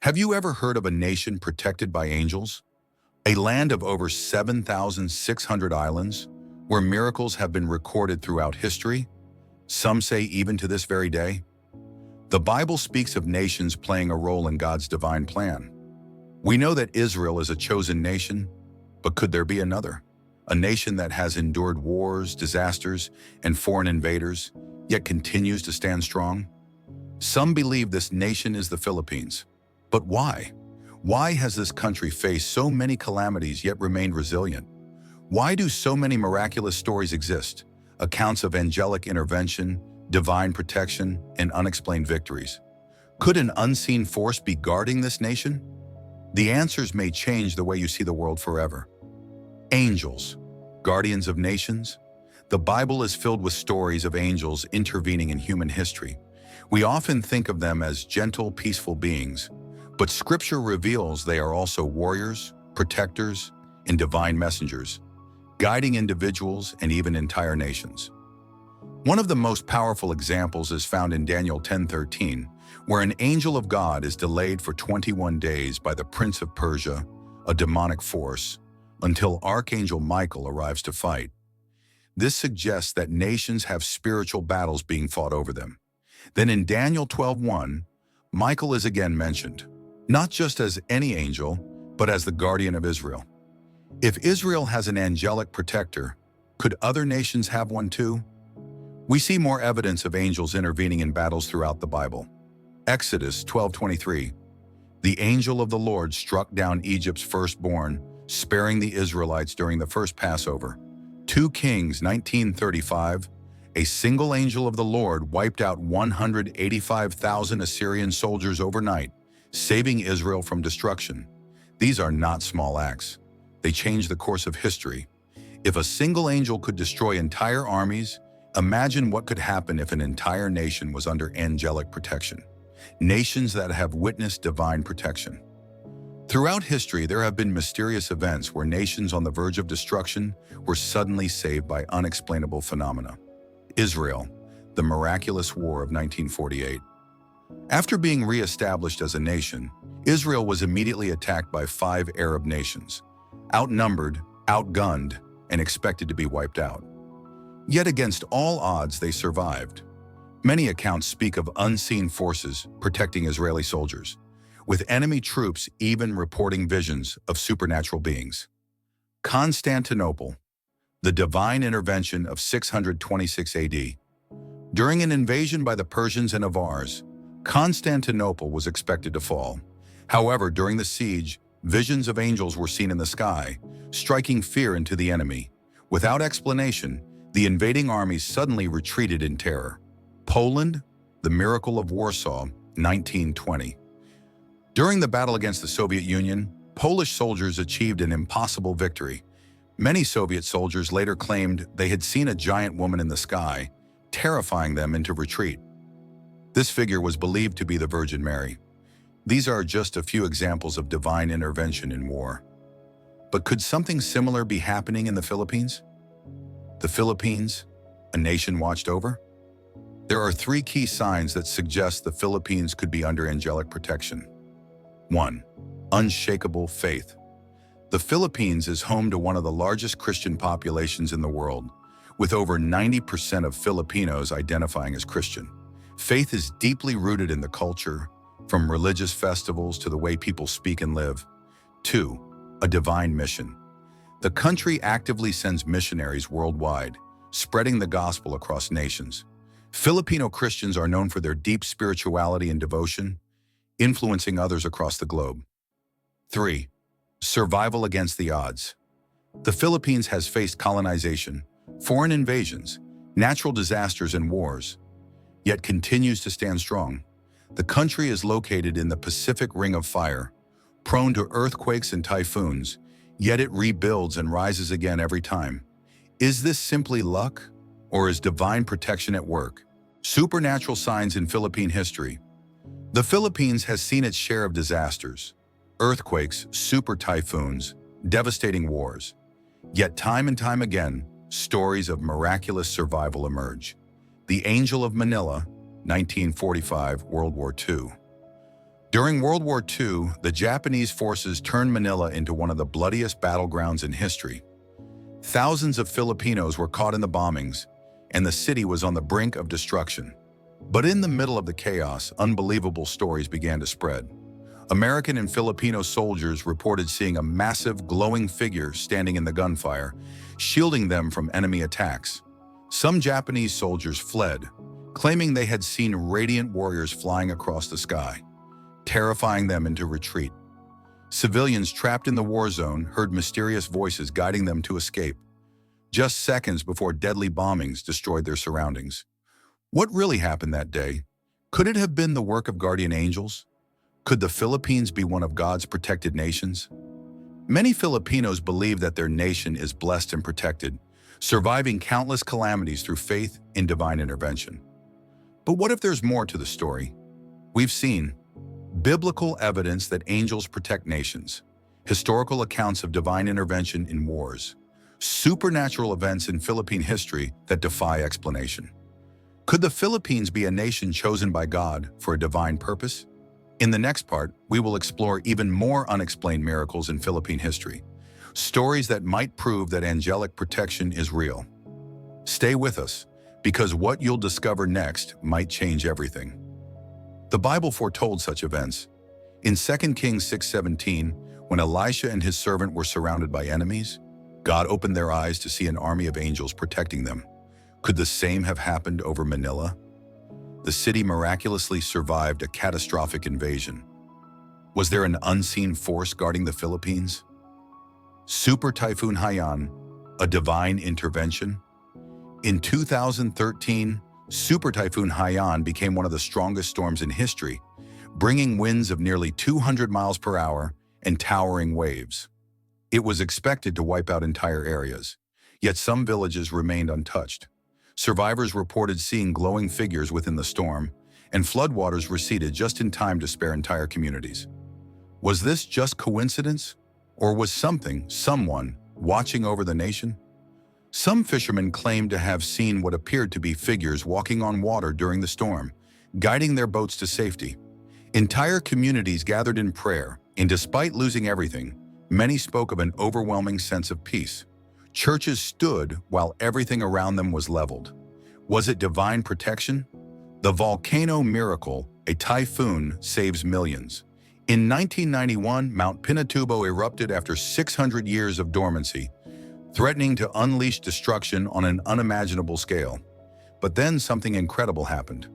Have you ever heard of a nation protected by angels? A land of over 7,600 islands, where miracles have been recorded throughout history, some say even to this very day? The Bible speaks of nations playing a role in God's divine plan. We know that Israel is a chosen nation, but could there be another? A nation that has endured wars, disasters, and foreign invaders, yet continues to stand strong? Some believe this nation is the Philippines. But why? Why has this country faced so many calamities yet remained resilient? Why do so many miraculous stories exist? Accounts of angelic intervention, divine protection, and unexplained victories. Could an unseen force be guarding this nation? The answers may change the way you see the world forever. Angels, guardians of nations. The Bible is filled with stories of angels intervening in human history. We often think of them as gentle, peaceful beings, but Scripture reveals they are also warriors, protectors, and divine messengers, guiding individuals and even entire nations. One of the most powerful examples is found in Daniel 10:13, where an angel of God is delayed for 21 days by the prince of Persia, a demonic force, until Archangel Michael arrives to fight. This suggests that nations have spiritual battles being fought over them. Then in Daniel 12:1, Michael is again mentioned, not just as any angel, but as the guardian of Israel. If Israel has an angelic protector, could other nations have one too? We see more evidence of angels intervening in battles throughout the Bible. Exodus 12:23, the angel of the Lord struck down Egypt's firstborn, sparing the Israelites during the first Passover. 2 Kings 19:35, a single angel of the Lord wiped out 185,000 Assyrian soldiers overnight, saving Israel from destruction. These are not small acts. They change the course of history. If a single angel could destroy entire armies, imagine what could happen if an entire nation was under angelic protection. Nations that have witnessed divine protection. Throughout history, there have been mysterious events where nations on the verge of destruction were suddenly saved by unexplainable phenomena. Israel, the miraculous war of 1948. After being re-established as a nation, Israel was immediately attacked by 5 Arab nations, outnumbered, outgunned, and expected to be wiped out. Yet against all odds, they survived. Many accounts speak of unseen forces protecting Israeli soldiers, with enemy troops even reporting visions of supernatural beings. Constantinople, the divine intervention of 626 AD. During an invasion by the Persians and Avars, Constantinople was expected to fall. However, during the siege, visions of angels were seen in the sky, striking fear into the enemy. Without explanation, the invading armies suddenly retreated in terror. Poland, the miracle of Warsaw, 1920. During the battle against the Soviet Union, Polish soldiers achieved an impossible victory. Many Soviet soldiers later claimed they had seen a giant woman in the sky, terrifying them into retreat. This figure was believed to be the Virgin Mary. These are just a few examples of divine intervention in war. But could something similar be happening in the Philippines? The Philippines, a nation watched over? There are 3 key signs that suggest the Philippines could be under angelic protection. 1. Unshakable faith. The Philippines is home to one of the largest Christian populations in the world, with over 90% of Filipinos identifying as Christian. Faith is deeply rooted in the culture, from religious festivals to the way people speak and live. 2. A divine mission. The country actively sends missionaries worldwide, spreading the gospel across nations. Filipino Christians are known for their deep spirituality and devotion, influencing others across the globe. 3. Survival against the odds. The Philippines has faced colonization, foreign invasions, natural disasters, and wars, yet continues to stand strong. The country is located in the Pacific Ring of Fire, prone to earthquakes and typhoons, yet it rebuilds and rises again every time. Is this simply luck, or is divine protection at work? Supernatural signs in Philippine history. The Philippines has seen its share of disasters, earthquakes, super typhoons, devastating wars. Yet time and time again, stories of miraculous survival emerge. The Angel of Manila, 1945, World War II. During World War II, the Japanese forces turned Manila into one of the bloodiest battlegrounds in history. Thousands of Filipinos were caught in the bombings, and the city was on the brink of destruction. But in the middle of the chaos, unbelievable stories began to spread. American and Filipino soldiers reported seeing a massive, glowing figure standing in the gunfire, shielding them from enemy attacks. Some Japanese soldiers fled, claiming they had seen radiant warriors flying across the sky, terrifying them into retreat. Civilians trapped in the war zone heard mysterious voices guiding them to escape, just seconds before deadly bombings destroyed their surroundings. What really happened that day? Could it have been the work of guardian angels? Could the Philippines be one of God's protected nations? Many Filipinos believe that their nation is blessed and protected, surviving countless calamities through faith in divine intervention. But what if there's more to the story? We've seen biblical evidence that angels protect nations, historical accounts of divine intervention in wars, supernatural events in Philippine history that defy explanation. Could the Philippines be a nation chosen by God for a divine purpose? In the next part, we will explore even more unexplained miracles in Philippine history, stories that might prove that angelic protection is real. Stay with us, because what you'll discover next might change everything. The Bible foretold such events. In 2 Kings 6:17, when Elisha and his servant were surrounded by enemies, God opened their eyes to see an army of angels protecting them. Could the same have happened over Manila? The city miraculously survived a catastrophic invasion. Was there an unseen force guarding the Philippines? Super Typhoon Haiyan, a divine intervention? In 2013, Super Typhoon Haiyan became one of the strongest storms in history, bringing winds of nearly 200 miles per hour and towering waves. It was expected to wipe out entire areas, yet some villages remained untouched. Survivors reported seeing glowing figures within the storm, and floodwaters receded just in time to spare entire communities. Was this just coincidence, or was someone, watching over the nation? Some fishermen claimed to have seen what appeared to be figures walking on water during the storm, guiding their boats to safety. Entire communities gathered in prayer, and despite losing everything, many spoke of an overwhelming sense of peace. Churches stood while everything around them was leveled. Was it divine protection? The volcano miracle, a typhoon, saves millions. In 1991, Mount Pinatubo erupted after 600 years of dormancy, threatening to unleash destruction on an unimaginable scale. But then something incredible happened.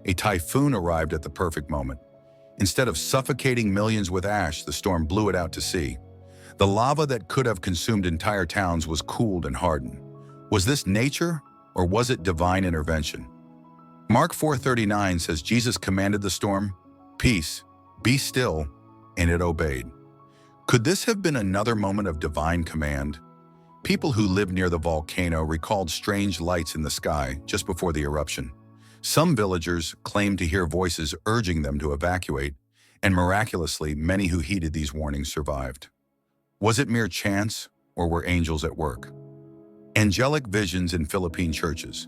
A typhoon arrived at the perfect moment. Instead of suffocating millions with ash, the storm blew it out to sea. The lava that could have consumed entire towns was cooled and hardened. Was this nature, or was it divine intervention? Mark 4:39 says Jesus commanded the storm, "Peace, be still," and it obeyed. Could this have been another moment of divine command? People who lived near the volcano recalled strange lights in the sky just before the eruption. Some villagers claimed to hear voices urging them to evacuate, and miraculously, many who heeded these warnings survived. Was it mere chance, or were angels at work? Angelic visions in Philippine churches.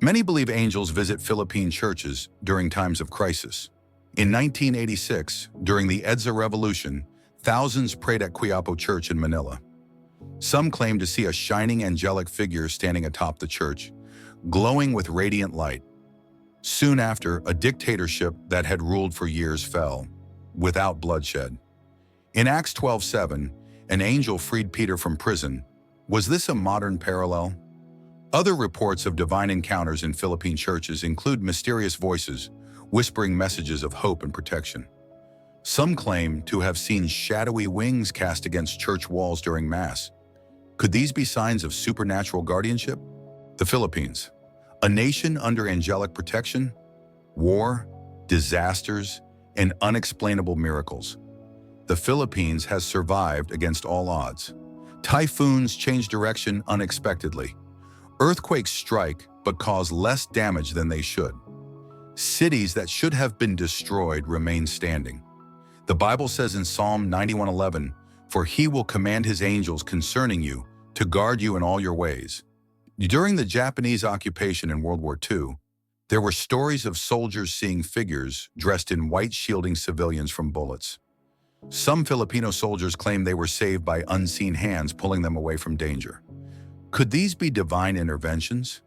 Many believe angels visit Philippine churches during times of crisis. In 1986, during the EDSA Revolution, thousands prayed at Quiapo Church in Manila. Some claim to see a shining angelic figure standing atop the church, glowing with radiant light. Soon after, a dictatorship that had ruled for years fell, without bloodshed. In Acts 12:7, an angel freed Peter from prison. Was this a modern parallel? Other reports of divine encounters in Philippine churches include mysterious voices, whispering messages of hope and protection. Some claim to have seen shadowy wings cast against church walls during Mass. Could these be signs of supernatural guardianship? The Philippines, a nation under angelic protection, war, disasters, and unexplainable miracles. The Philippines has survived against all odds. Typhoons change direction unexpectedly. Earthquakes strike but cause less damage than they should. Cities that should have been destroyed remain standing. The Bible says in Psalm 91:11, "For he will command his angels concerning you to guard you in all your ways." During the Japanese occupation in World War II, There were stories of soldiers seeing figures dressed in white shielding civilians from bullets. Some Filipino soldiers claimed they were saved by unseen hands pulling them away from danger. Could these be divine interventions?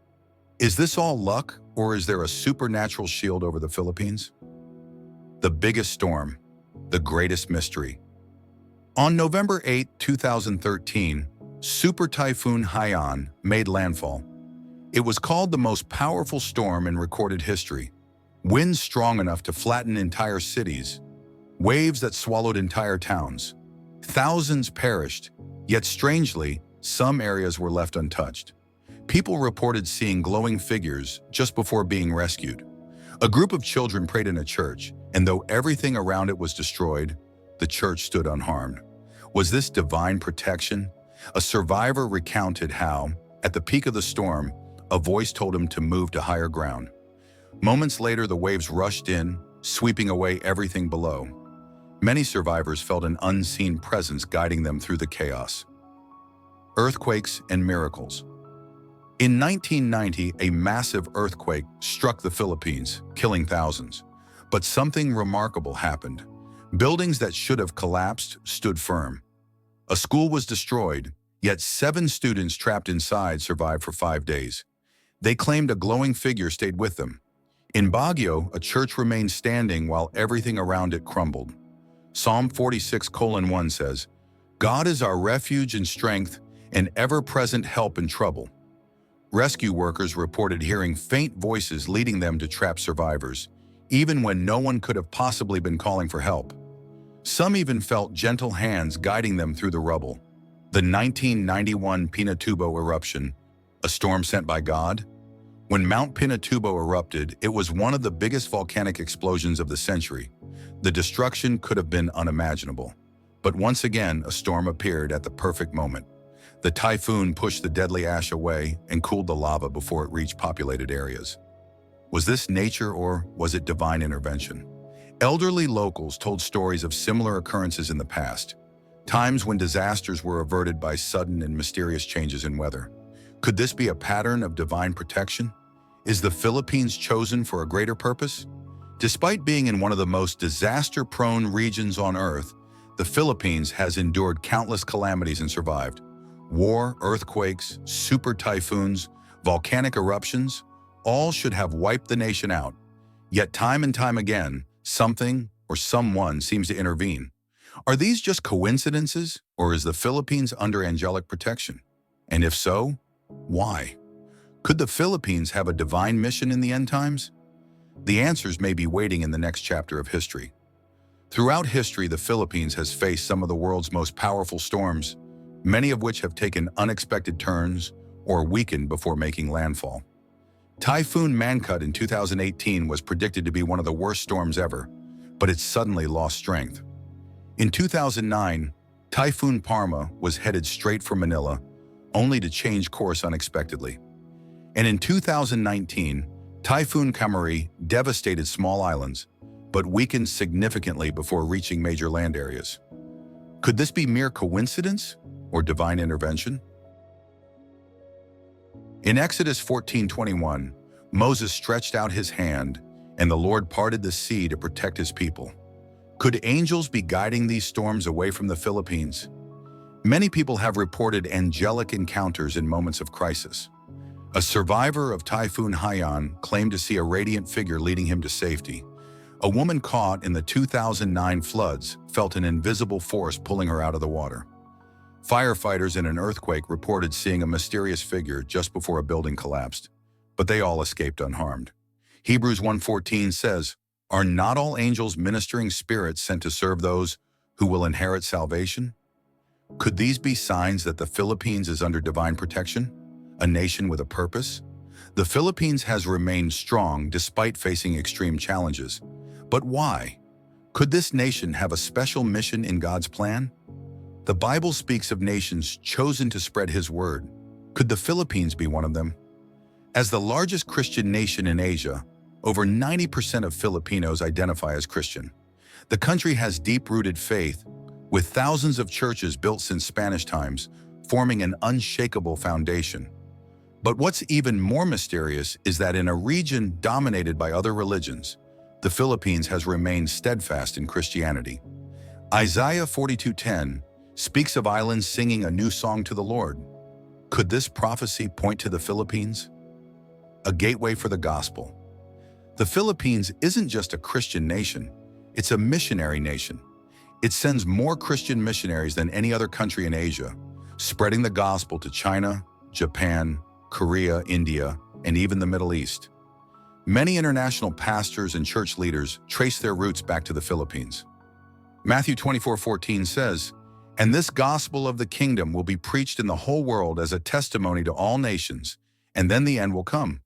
Is this all luck, or is there a supernatural shield over the Philippines? The biggest storm, the greatest mystery. On November 8, 2013, Super Typhoon Haiyan made landfall. It was called the most powerful storm in recorded history. Winds strong enough to flatten entire cities, waves that swallowed entire towns. Thousands perished, yet strangely, some areas were left untouched. People reported seeing glowing figures just before being rescued. A group of children prayed in a church, and though everything around it was destroyed, the church stood unharmed. Was this divine protection? A survivor recounted how, at the peak of the storm, a voice told him to move to higher ground. Moments later, the waves rushed in, sweeping away everything below. Many survivors felt an unseen presence guiding them through the chaos. Earthquakes and miracles. In 1990, a massive earthquake struck the Philippines, killing thousands. But something remarkable happened. Buildings that should have collapsed stood firm. A school was destroyed, yet 7 students trapped inside survived for 5 days. They claimed a glowing figure stayed with them. In Baguio, a church remained standing while everything around it crumbled. Psalm 46:1 says, "God is our refuge and strength, an ever-present help in trouble." Rescue workers reported hearing faint voices leading them to trapped survivors, even when no one could have possibly been calling for help. Some even felt gentle hands guiding them through the rubble. The 1991 Pinatubo eruption, a storm sent by God? When Mount Pinatubo erupted, it was one of the biggest volcanic explosions of the century. The destruction could have been unimaginable. But once again, a storm appeared at the perfect moment. The typhoon pushed the deadly ash away and cooled the lava before it reached populated areas. Was this nature or was it divine intervention? Elderly locals told stories of similar occurrences in the past, times when disasters were averted by sudden and mysterious changes in weather. Could this be a pattern of divine protection? Is the Philippines chosen for a greater purpose? Despite being in one of the most disaster-prone regions on Earth, the Philippines has endured countless calamities and survived. War, earthquakes, super typhoons, volcanic eruptions, all should have wiped the nation out. Yet time and time again, something or someone seems to intervene. Are these just coincidences, or is the Philippines under angelic protection? And if so, why? Could the Philippines have a divine mission in the end times? The answers may be waiting in the next chapter of history. Throughout history, the Philippines has faced some of the world's most powerful storms, many of which have taken unexpected turns or weakened before making landfall. Typhoon Mangkhut in 2018 was predicted to be one of the worst storms ever, but it suddenly lost strength. In 2009, Typhoon Parma was headed straight for Manila, only to change course unexpectedly. And in 2019, Typhoon Kamari devastated small islands, but weakened significantly before reaching major land areas. Could this be mere coincidence or divine intervention? In Exodus 14:21, Moses stretched out his hand, and the Lord parted the sea to protect his people. Could angels be guiding these storms away from the Philippines? Many people have reported angelic encounters in moments of crisis. A survivor of Typhoon Haiyan claimed to see a radiant figure leading him to safety. A woman caught in the 2009 floods felt an invisible force pulling her out of the water. Firefighters in an earthquake reported seeing a mysterious figure just before a building collapsed, but they all escaped unharmed. Hebrews 1:14 says, "Are not all angels ministering spirits sent to serve those who will inherit salvation?" Could these be signs that the Philippines is under divine protection, a nation with a purpose? The Philippines has remained strong despite facing extreme challenges. But why? Could this nation have a special mission in God's plan? The Bible speaks of nations chosen to spread His word. Could the Philippines be one of them? As the largest Christian nation in Asia, over 90% of Filipinos identify as Christian. The country has deep-rooted faith, with thousands of churches built since Spanish times, forming an unshakable foundation. But what's even more mysterious is that in a region dominated by other religions, the Philippines has remained steadfast in Christianity. Isaiah 42:10 speaks of islands singing a new song to the Lord. Could this prophecy point to the Philippines? A gateway for the gospel. The Philippines isn't just a Christian nation, it's a missionary nation. It sends more Christian missionaries than any other country in Asia, spreading the gospel to China, Japan, Korea, India, and even the Middle East. Many international pastors and church leaders trace their roots back to the Philippines. Matthew 24:14 says, "And this gospel of the kingdom will be preached in the whole world as a testimony to all nations, and then the end will come."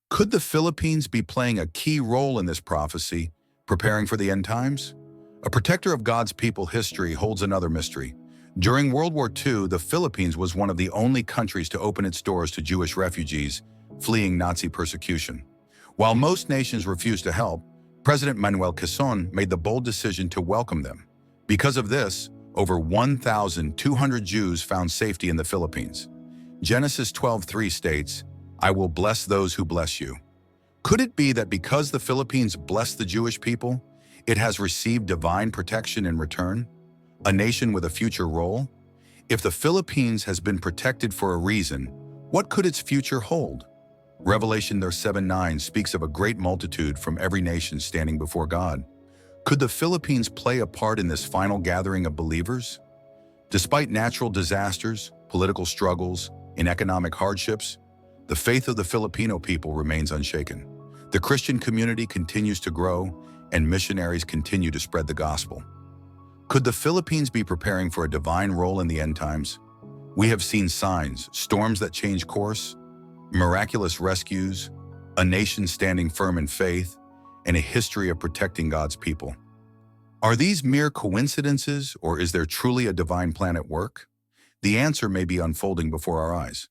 Could the Philippines be playing a key role in this prophecy, preparing for the end times? A protector of God's people history holds another mystery. During World War II, the Philippines was one of the only countries to open its doors to Jewish refugees fleeing Nazi persecution. While most nations refused to help, President Manuel Quezon made the bold decision to welcome them. Because of this, over 1,200 Jews found safety in the Philippines. Genesis 12:3 states, "I will bless those who bless you." Could it be that because the Philippines blessed the Jewish people, it has received divine protection in return? A nation with a future role? If the Philippines has been protected for a reason, what could its future hold? Revelation 7:9 speaks of a great multitude from every nation standing before God. Could the Philippines play a part in this final gathering of believers? Despite natural disasters, political struggles, and economic hardships, the faith of the Filipino people remains unshaken. The Christian community continues to grow, and missionaries continue to spread the gospel. Could the Philippines be preparing for a divine role in the end times? We have seen signs, storms that change course, miraculous rescues, a nation standing firm in faith, and a history of protecting God's people. Are these mere coincidences, or is there truly a divine plan at work? The answer may be unfolding before our eyes.